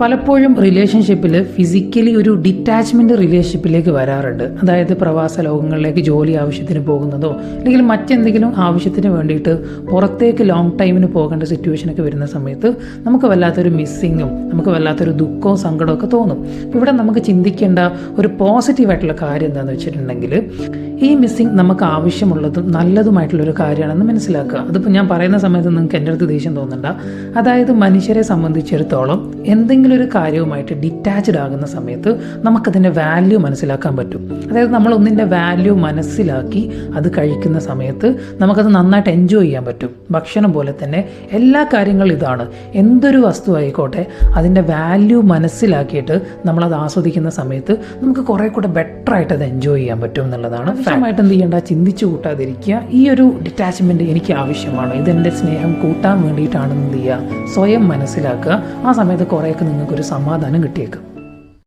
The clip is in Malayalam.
പലപ്പോഴും റിലേഷൻഷിപ്പിൽ ഫിസിക്കലി ഒരു ഡിറ്റാച്ച്മെൻറ്റ് റിലേഷൻഷിപ്പിലേക്ക് വരാറുണ്ട്. അതായത് പ്രവാസ ലോകങ്ങളിലേക്ക് ജോലി ആവശ്യത്തിന് പോകുന്നതോ അല്ലെങ്കിൽ മറ്റെന്തെങ്കിലും ആവശ്യത്തിന് വേണ്ടിയിട്ട് പുറത്തേക്ക് ലോങ് ടൈമിന് പോകേണ്ട സിറ്റുവേഷനൊക്കെ വരുന്ന സമയത്ത് നമുക്ക് വല്ലാത്തൊരു മിസ്സിങ്ങും നമുക്ക് വല്ലാത്തൊരു ദുഃഖവും സങ്കടവും ഒക്കെ തോന്നും. ഇവിടെ നമുക്ക് ചിന്തിക്കേണ്ട ഒരു പോസിറ്റീവായിട്ടുള്ള കാര്യം എന്താണെന്ന് വെച്ചിട്ടുണ്ടെങ്കിൽ ഈ മിസ്സിങ് നമുക്ക് ആവശ്യമുള്ളതും നല്ലതുമായിട്ടുള്ളൊരു കാര്യമാണെന്ന് മനസ്സിലാക്കുക. അതിപ്പോൾ ഞാൻ പറയുന്ന സമയത്ത് നിങ്ങൾക്ക് എൻ്റെ അടുത്ത് ദേഷ്യം തോന്നണ്ട. അതായത് മനുഷ്യരെ സംബന്ധിച്ചിടത്തോളം എന്തെങ്കിലും ഒരു കാര്യവുമായിട്ട് ഡിറ്റാച്ച്ഡ് ആകുന്ന സമയത്ത് നമുക്കതിൻ്റെ വാല്യൂ മനസ്സിലാക്കാൻ പറ്റും. അതായത് നമ്മൾ ഒന്നിൻ്റെ വാല്യൂ മനസ്സിലാക്കി അത് കഴിക്കുന്ന സമയത്ത് നമുക്കത് നന്നായിട്ട് എൻജോയ് ചെയ്യാൻ പറ്റും. ഭക്ഷണം പോലെ തന്നെ എല്ലാ കാര്യങ്ങളും ഇതാണ്. എന്തൊരു വസ്തു ആയിക്കോട്ടെ അതിൻ്റെ വാല്യൂ മനസ്സിലാക്കിയിട്ട് നമ്മളത് ആസ്വദിക്കുന്ന സമയത്ത് നമുക്ക് കുറേ കൂടെ ബെറ്ററായിട്ട് അത് എൻജോയ് ചെയ്യാൻ പറ്റും എന്നുള്ളതാണ്. ഫാമായിട്ട് എന്ത് ചെയ്യേണ്ട, ചിന്തിച്ചു കൂട്ടാതിരിക്കുക. ഈ ഒരു ഡിറ്റാച്ച്മെൻറ്റ് എനിക്ക് ആവശ്യമാണ്, ഇതെൻ്റെ സ്നേഹം കൂട്ടാൻ വേണ്ടിയിട്ടാണെന്ന് എന്ത് ചെയ്യുക, സ്വയം മനസ്സിലാക്കുക. ആ സമയത്ത് കുറേയൊക്കെ നിങ്ങൾക്കൊരു സമാധാനം കിട്ടിയേക്കും.